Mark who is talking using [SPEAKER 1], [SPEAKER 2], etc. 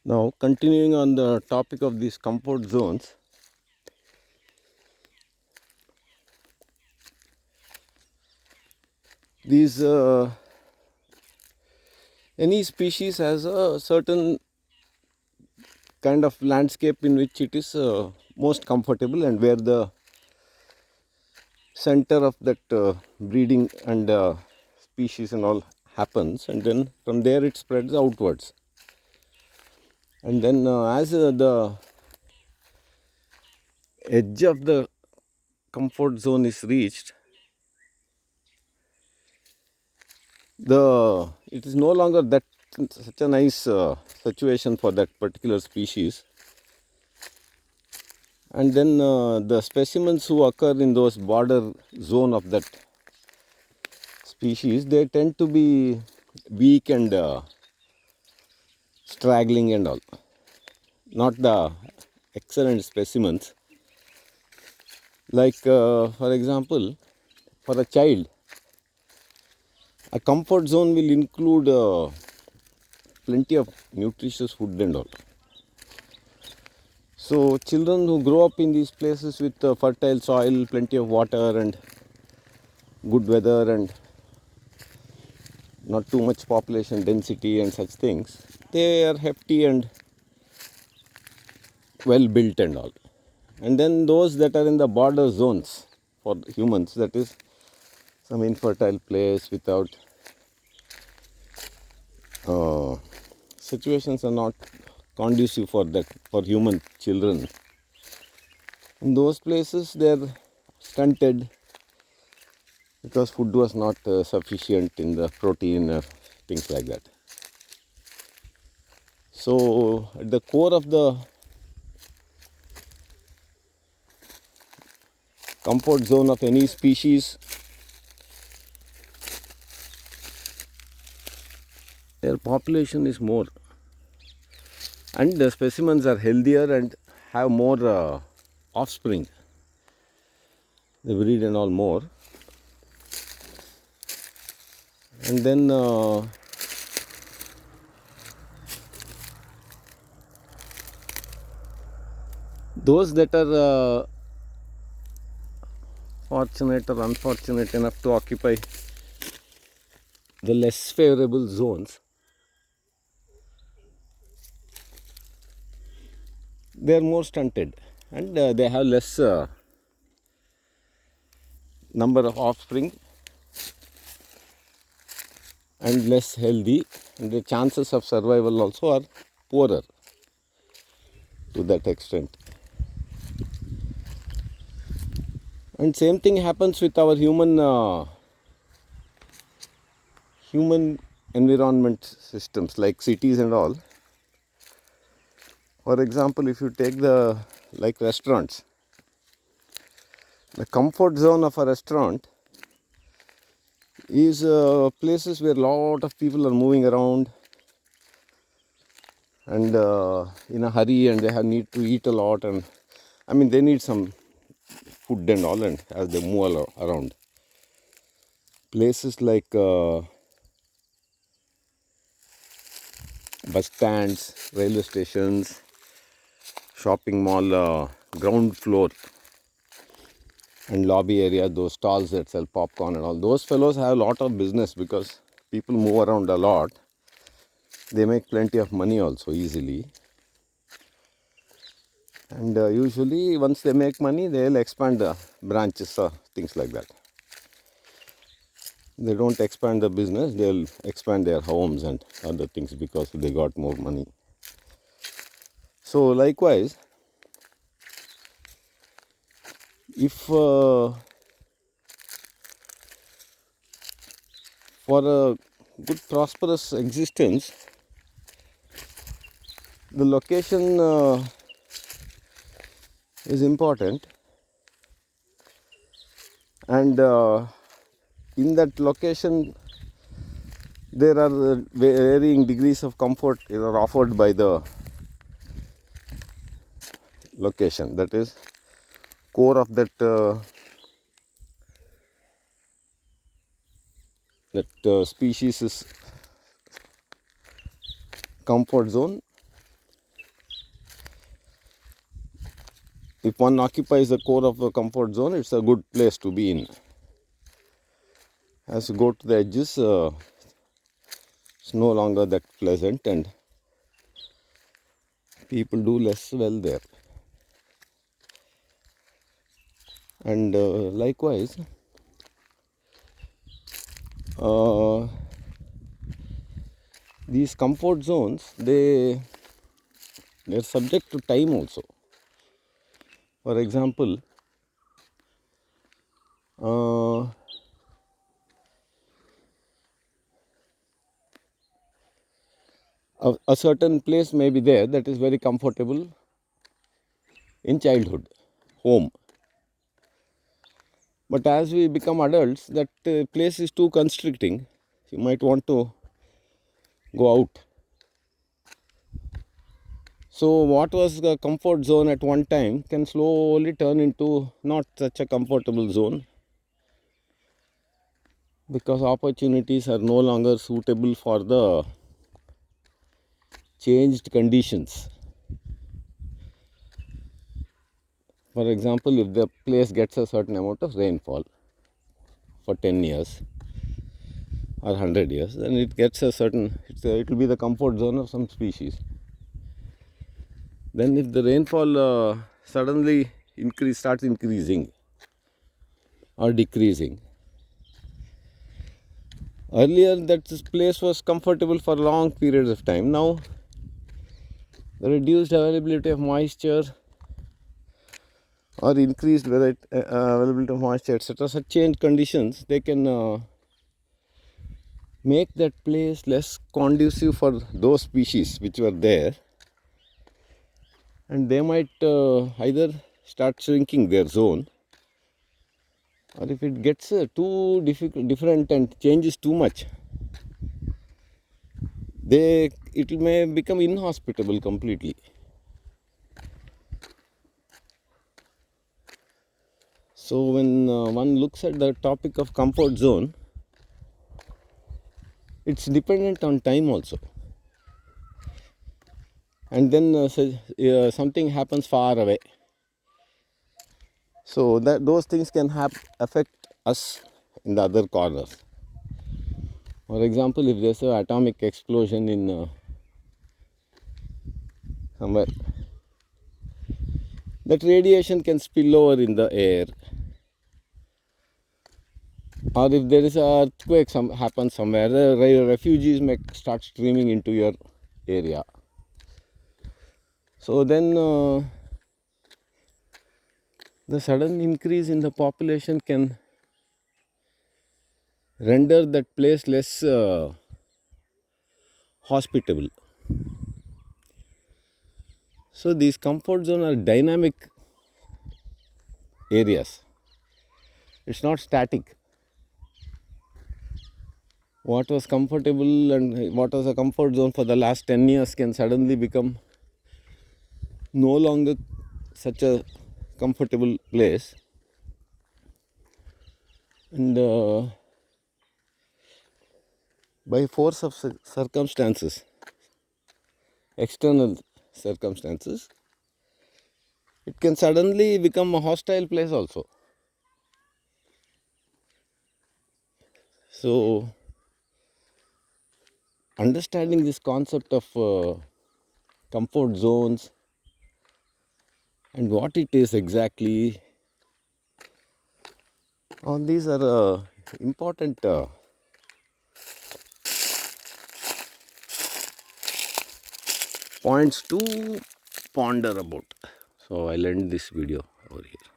[SPEAKER 1] Now, continuing on the topic of these comfort zones, these any species has a certain kind of landscape in which it is most comfortable and where the center of that breeding and species and all happens, and then from there it spreads outwards. And then as the edge of the comfort zone is reached, it is no longer that such a nice situation for that particular species. And then the specimens who occur in those border zone of that species, they tend to be weak and straggling and all, not the excellent specimens. Like for example, for a child, a comfort zone will include plenty of nutritious food and all. So children who grow up in these places with fertile soil, plenty of water and good weather and not too much population density and such things, they are hefty and well built and all. And then those that are in the border zones for humans, that is some infertile place without situations are not conducive for that, for human children. In those places they are stunted because food was not sufficient in the protein or things like that. So at the core of the comfort zone of any species, their population is more, and the specimens are healthier and have more offspring. They breed and all more. And then those that are fortunate or unfortunate enough to occupy the less favorable zones, they are more stunted and they have less number of offspring and less healthy, and the chances of survival also are poorer to that extent. And same thing happens with our human environment systems like cities and all. For example, if you take the like restaurants, the comfort zone of a restaurant is places where a lot of people are moving around and in a hurry, and they need to eat a lot, and I mean they need some food and all, and as they move around. Places like bus stands, railway stations, shopping mall, ground floor and lobby area, those stalls that sell popcorn and all, those fellows have a lot of business because people move around a lot. They make plenty of money also easily. And usually once they make money, they'll expand the branches or things like that. They don't expand the business, they'll expand their homes and other things because they got more money. So likewise, if for a good prosperous existence, the location is important, and in that location there are varying degrees of comfort are offered by the location. That is, core of that species' comfort zone if one occupies the core of the comfort zone, it's a good place to be in. As you go to the edges, it's no longer that pleasant and people do less well there. And likewise, these comfort zones, they're subject to time also. For example, a certain place may be there that is very comfortable in childhood, home. But as we become adults, that place is too constricting. You might want to go out. So what was the comfort zone at one time can slowly turn into not such a comfortable zone, because opportunities are no longer suitable for the changed conditions. For example, if the place gets a certain amount of rainfall for 10 years or 100 years, then it gets a certain, it will be the comfort zone of some species. Then if the rainfall suddenly starts increasing or decreasing, earlier that this place was comfortable for long periods of time. Now the reduced availability of moisture or increased availability of moisture, etc., such change conditions, they can make that place less conducive for those species which were there, and they might either start shrinking their zone, or if it gets too different and changes too much, it may become inhospitable completely. So when one looks at the topic of comfort zone, it's dependent on time also. And then something happens far away. So that those things can affect us in the other corners. For example, if there's an atomic explosion in somewhere, that radiation can spill over in the air. Or if there is an earthquake happens somewhere, the refugees may start streaming into your area. So then the sudden increase in the population can render that place less hospitable. So these comfort zones are dynamic areas. It's not static. What was comfortable and what was a comfort zone for the last 10 years can suddenly become no longer such a comfortable place. And by force of circumstances, external circumstances, it can suddenly become a hostile place also. So understanding this concept of comfort zones and what it is exactly, all these are important points to ponder about. So I'll end this video over here.